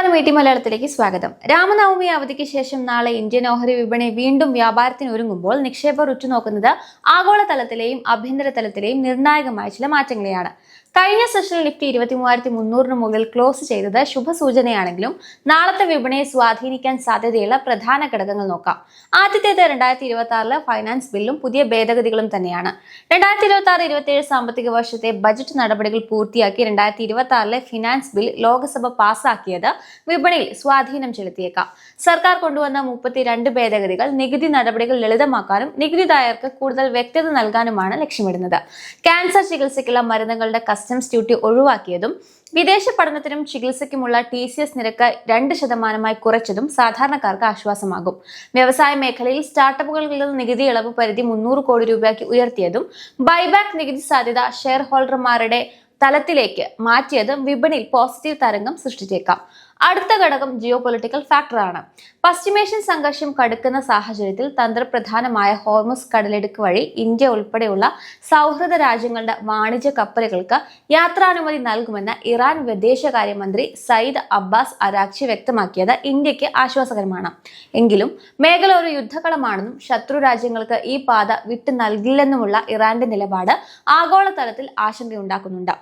നമസ്കാരം, ET മലയാളത്തിലേക്ക് സ്വാഗതം. രാമനവമി അവധിക്ക് ശേഷം നാളെ ഇന്ത്യൻ ഓഹരി വിപണി വീണ്ടും വ്യാപാരത്തിന് ഒരുങ്ങുമ്പോൾ നിക്ഷേപകർ ഉറ്റുനോക്കുന്നത് ആഗോള തലത്തിലെയും ആഭ്യന്തര തലത്തിലെയും നിർണായകമായ ചില മാറ്റങ്ങളെയാണ്. കഴിഞ്ഞ സെഷനിൽ നിഫ്റ്റി 23,300 മുകളിൽ ക്ലോസ് ചെയ്തത് ശുഭസൂചനയാണെങ്കിലും നാളത്തെ വിപണിയെ സ്വാധീനിക്കാൻ സാധ്യതയുള്ള പ്രധാന ഘടകങ്ങൾ നോക്കാം. ആദ്യത്തേത് 2026 ഫൈനാൻസ് ബില്ലും പുതിയ ഭേദഗതികളും തന്നെയാണ്. 2026-27 സാമ്പത്തിക വർഷത്തെ ബജറ്റ് നടപടികൾ പൂർത്തിയാക്കി 2026 ഫിനാൻസ് ബിൽ ലോക്സഭ പാസാക്കിയത് വിപണിയിൽ സ്വാധീനം ചെലുത്തിയേക്കാം. സർക്കാർ കൊണ്ടുവന്ന 32 ഭേദഗതികൾ നികുതി നടപടികൾ ലളിതമാക്കാനും നികുതിദായകർക്ക് കൂടുതൽ വ്യക്തത നൽകാനുമാണ് ലക്ഷ്യമിടുന്നത്. ക്യാൻസർ ചികിത്സയ്ക്കുള്ള മരുന്നുകളുടെ കസ്റ്റംസ് ഡ്യൂട്ടി ഒഴിവാക്കിയതും വിദേശ പഠനത്തിനും ചികിത്സയ്ക്കുമുള്ള TCS നിരക്ക് 2% കുറച്ചതും സാധാരണക്കാർക്ക് ആശ്വാസമാകും. വ്യവസായ മേഖലയിൽ സ്റ്റാർട്ടപ്പുകളിൽ നികുതി ഇളവ് പരിധി 300 കോടി രൂപയാക്കി ഉയർത്തിയതും ബൈബാക്ക് നികുതി സാധ്യത ഷെയർ ഹോൾഡർമാരുടെ തലത്തിലേക്ക് മാറ്റിയതും വിപണിയിൽ പോസിറ്റീവ് തരംഗം സൃഷ്ടിച്ചേക്കാം. അടുത്ത ഘടകം ജിയോ പൊളിറ്റിക്കൽ ഫാക്ടറാണ്. പശ്ചിമേഷ്യൻ സംഘർഷം കടുക്കുന്ന സാഹചര്യത്തിൽ തന്ത്രപ്രധാനമായ ഹോർമുസ് കടലിടുക്ക് വഴി ഇന്ത്യ ഉൾപ്പെടെയുള്ള സൗഹൃദ രാജ്യങ്ങളുടെ വാണിജ്യ കപ്പലുകൾക്ക് യാത്രാനുമതി നൽകുമെന്ന് ഇറാൻ വിദേശകാര്യമന്ത്രി സയ്യിദ് അബ്ബാസ് അരാഗ്ചി വ്യക്തമാക്കിയത് ഇന്ത്യക്ക് ആശ്വാസകരമാണ്. എങ്കിലും മേഖല ഒരു യുദ്ധകളമാണെന്നും ശത്രു രാജ്യങ്ങൾക്ക് ഈ പാത വിട്ടു നൽകില്ലെന്നുമുള്ള ഇറാന്റെ നിലപാട് ആഗോളതലത്തിൽ ആശങ്കയുണ്ടാക്കുന്നുണ്ട്.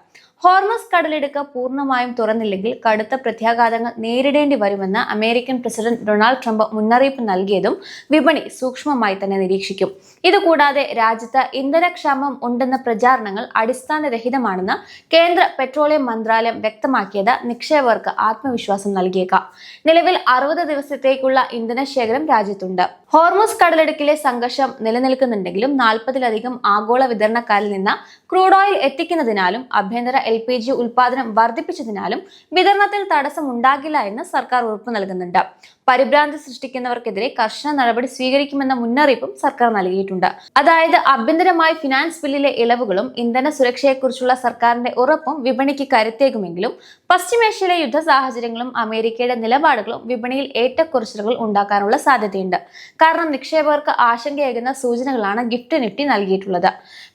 ഹോർമസ് കടലിടുക്ക് പൂർണ്ണമായും തുറന്നില്ലെങ്കിൽ കടുത്ത പ്രത്യാഘാതങ്ങൾ നേരിടേണ്ടി വരുമെന്ന് അമേരിക്കൻ പ്രസിഡന്റ് ഡൊണാൾഡ് ട്രംപ് മുന്നറിയിപ്പ് നൽകിയതും വിപണി സൂക്ഷ്മമായി തന്നെ നിരീക്ഷിക്കും. ഇതുകൂടാതെ രാജ്യത്ത് ഇന്ധനക്ഷാമം ഉണ്ടെന്ന പ്രചാരണങ്ങൾ അടിസ്ഥാനരഹിതമാണെന്ന് കേന്ദ്ര പെട്രോളിയം മന്ത്രാലയം വ്യക്തമാക്കിയത് നിക്ഷേപകർക്ക് ആത്മവിശ്വാസം നൽകിയേക്കാം. നിലവിൽ 60 ദിവസത്തേക്കുള്ള ഇന്ധന ശേഖരം രാജ്യത്തുണ്ട്. ഹോർമുസ് കടലിടുക്കിലെ സംഘർഷം നിലനിൽക്കുന്നുണ്ടെങ്കിലും 40-ലധികം ആഗോള വിതരണക്കാരിൽ നിന്ന് ക്രൂഡ് ഓയിൽ എത്തിക്കുന്നതിനാലും ആഭ്യന്തര LPG ഉൽപാദനം വർദ്ധിപ്പിച്ചതിനാലും വിതരണത്തിൽ തടസ്സം ഉണ്ടാകില്ല എന്ന് സർക്കാർ ഉറപ്പു നൽകുന്നുണ്ട്. പരിഭ്രാന്തി സൃഷ്ടിക്കുന്നവർക്കെതിരെ കർശന നടപടി സ്വീകരിക്കുമെന്ന മുന്നറിയിപ്പും സർക്കാർ നൽകിയിട്ടുണ്ട്. അതായത് ആഭ്യന്തരമായി ഫിനാൻസ് ബില്ലിലെ ഇളവുകളും ഇന്ധന സുരക്ഷയെക്കുറിച്ചുള്ള സർക്കാരിന്റെ ഉറപ്പും വിപണിക്ക് കരുത്തേകുമെങ്കിലും പശ്ചിമേഷ്യയിലെ യുദ്ധ സാഹചര്യങ്ങളും അമേരിക്കയുടെ നിലപാടുകളും വിപണിയിൽ ഏറ്റക്കുറച്ചിലുകൾ ഉണ്ടാക്കാനുള്ള സാധ്യതയുണ്ട്. കാരണം നിക്ഷേപകർക്ക് ആശങ്കയേകുന്ന സൂചനകളാണ് ഗിഫ്റ്റ് നിഫ്റ്റി നൽകിയിട്ടുള്ളത്.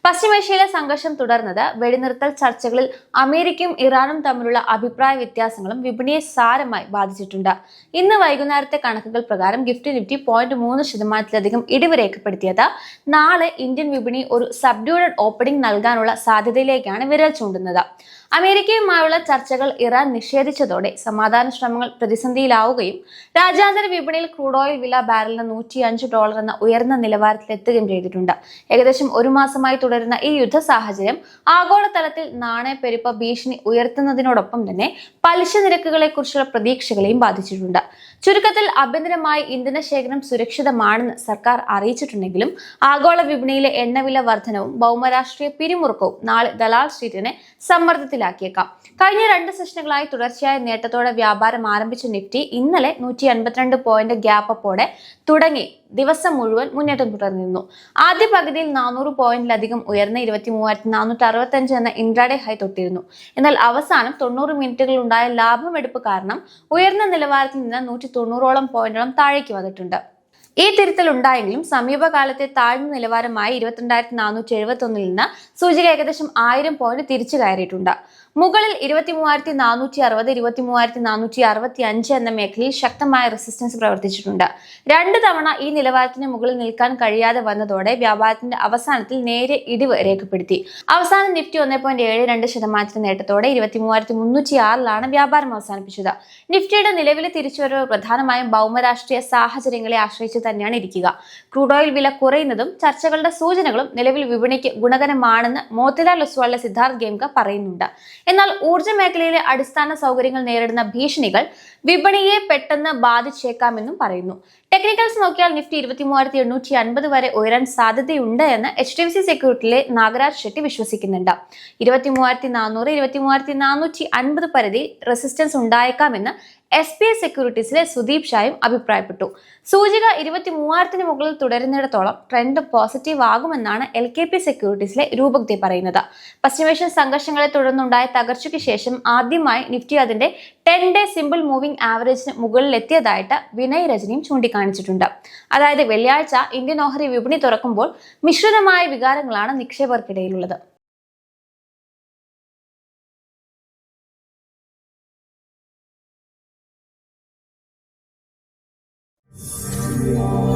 പശ്ചിമേഷ്യയിലെ സംഘർഷം തുടർന്നത് വെടിനിർത്തൽ ചർച്ചകളിൽ അമേരിക്കയും ഇറാനും തമ്മിലുള്ള അഭിപ്രായ വ്യത്യാസങ്ങളും വിപണിയെ സാരമായി ബാധിച്ചിട്ടുണ്ട്. ഇന്ന് വൈകുന്നേരത്തെ കണക്കുകൾ പ്രകാരം ഗിഫ്റ്റ് നിഫ്റ്റി 0.3% ഇടിവ് രേഖപ്പെടുത്തിയത് നാളെ ഇന്ത്യൻ വിപണി ഒരു സബ്ഡ്യൂഡ് ഓപ്പണിംഗ് നൽകാനുള്ള സാധ്യതയിലേക്കാണ് വിരൽ ചൂണ്ടുന്നത്. അമേരിക്കയുമായുള്ള ചർച്ചകൾ ഇറാൻ നിഷേധിച്ചതോടെ സമാധാന ശ്രമങ്ങൾ പ്രതിസന്ധിയിലാവുകയും രാജ്യാന്തര വിപണിയിൽ ക്രൂഡ് ഓയിൽ വില ബാരലിന് $105 എന്ന ഉയർന്ന നിലവാരത്തിലെത്തുകയും ചെയ്തിട്ടുണ്ട്. ഏകദേശം ഒരു മാസമായി തുടരുന്ന ഈ യുദ്ധ സാഹചര്യം ആഗോളതലത്തിൽ നാണയപ്പെരുപ്പ ഭീഷണി ഉയർത്തുന്നതിനോടൊപ്പം തന്നെ പലിശ നിരക്കുകളെ കുറിച്ചുള്ള പ്രതീക്ഷകളെയും ബാധിച്ചിട്ടുണ്ട്. ചുരുക്കത്തിൽ ആഭ്യന്തരമായി ഇന്ധന ശേഖരം സുരക്ഷിതമാണെന്ന് സർക്കാർ അറിയിച്ചിട്ടുണ്ടെങ്കിലും ആഗോള വിപണിയിലെ എണ്ണവില വർധനവും ഭൗമരാഷ്ട്രീയ പിരിമുറുക്കവും നാളെ ദലാൽ സ്ട്രീറ്റിനെ സമ്മർദ്ദത്തിലാക്കിയേക്കാം. കഴിഞ്ഞ 2 സെഷനുകളായി തുടർച്ചയായ നേട്ടത്തോടെ വ്യാപാരം ആരംഭിച്ച നിഫ്റ്റി ഇന്നലെ 152 പോയിന്റ് ഗ്യാപ്പ് അപ്പോടെ തുടങ്ങി ദിവസം മുഴുവൻ മുന്നേറ്റം തുടർന്നിരുന്നു. ആദ്യ പകുതിയിൽ 400 പോയിന്റിലധികം ഉയർന്ന 23,465 എന്ന ഇൻട്രാഡേ ഹൈ തൊട്ടിരുന്നു. എന്നാൽ അവസാനം 90 മിനിറ്റുകൾ ഉണ്ടായ ലാഭമെടുപ്പ് കാരണം ഉയർന്ന നിലവാരത്തിൽ നിന്ന് 190ഓളം പോയിന്റോളം താഴേക്ക് വന്നിട്ടുണ്ട്. ഈ തിരുത്തൽ ഉണ്ടായെങ്കിലും സമീപകാലത്തെ താഴ്ന്ന നിലവാരമായ 22,471 നിന്ന് സൂചിക ഏകദേശം 1000 പോയിന്റ് തിരിച്ചു കയറിയിട്ടുണ്ട്. മുകളിൽ 23,460, 23,465 എന്ന മേഖലയിൽ ശക്തമായ റെസിസ്റ്റൻസ് പ്രവർത്തിച്ചിട്ടുണ്ട്. 2 തവണ ഈ നിലവാരത്തിന് മുകളിൽ നിൽക്കാൻ കഴിയാതെ വന്നതോടെ വ്യാപാരത്തിന്റെ അവസാനത്തിൽ നേരെ ഇടിവ് രേഖപ്പെടുത്തി. അവസാനം നിഫ്റ്റി 1.72% നേട്ടത്തോടെ 23,306 വ്യാപാരം അവസാനിപ്പിച്ചത്. നിഫ്റ്റിയുടെ നിലവിലെ തിരിച്ചുവരവ് പ്രധാനമായും ഭൗമരാഷ്ട്രീയ സാഹചര്യങ്ങളെ ആശ്രയിച്ച് തന്നെയാണ് ഇരിക്കുക. ക്രൂഡ് ഓയിൽ വില കുറയുന്നതും ചർച്ചകളുടെ സൂചനകളും നിലവിൽ വിപണിക്ക് ഗുണകരമാണെന്ന് മോത്തിലാൽ ഒസ്വാളിലെ സിദ്ധാർത്ഥ് ഗേംക പറയുന്നുണ്ട്. എന്നാൽ ഊർജ്ജ മേഖലയിലെ അടിസ്ഥാന സൗകര്യങ്ങൾ നേരിടുന്ന ഭീഷണികൾ വിപണിയെ പെട്ടെന്ന് ബാധിച്ചേക്കാമെന്നും പറയുന്നു. ടെക്നിക്കൽസ് നോക്കിയാൽ നിഫ്റ്റി 23,850 വരെ ഉയരാൻ സാധ്യതയുണ്ട് എന്ന് HDFC സെക്യൂരിറ്റിയിലെ നാഗരാജ് ഷെട്ടി വിശ്വസിക്കുന്നുണ്ട്. 23,400, 23,450 പരിധിയിൽ റെസിസ്റ്റൻസ് ഉണ്ടായേക്കാമെന്ന് SBI സെക്യൂരിറ്റീസിലെ സുദീപ് ഷായും അഭിപ്രായപ്പെട്ടു. സൂചിക 23,000 മുകളിൽ തുടരുന്നിടത്തോളം ട്രെൻഡ് പോസിറ്റീവ് ആകുമെന്നാണ് LKP സെക്യൂരിറ്റീസിലെ രൂപഗുപ്ത പറയുന്നത്. പശ്ചിമേഷ്യൻ സംഘർഷങ്ങളെ തുടർന്നുണ്ടായ തകർച്ചയ്ക്ക് ശേഷം ആദ്യമായി നിഫ്റ്റി അതിന്റെ 10-day സിമ്പിൾ മൂവിംഗ് ആവറേജിന് മുകളിൽ എത്തിയതായിട്ട് വിനയ് രജനിയും ചൂണ്ടിക്കാണിച്ചിട്ടുണ്ട്. അതായത് വെള്ളിയാഴ്ച ഇന്ത്യൻ ഓഹരി വിപണി തുറക്കുമ്പോൾ മിശ്രിതമായ വികാരങ്ങളാണ് നിക്ഷേപകർക്കിടയിലുള്ളത്. Thank you.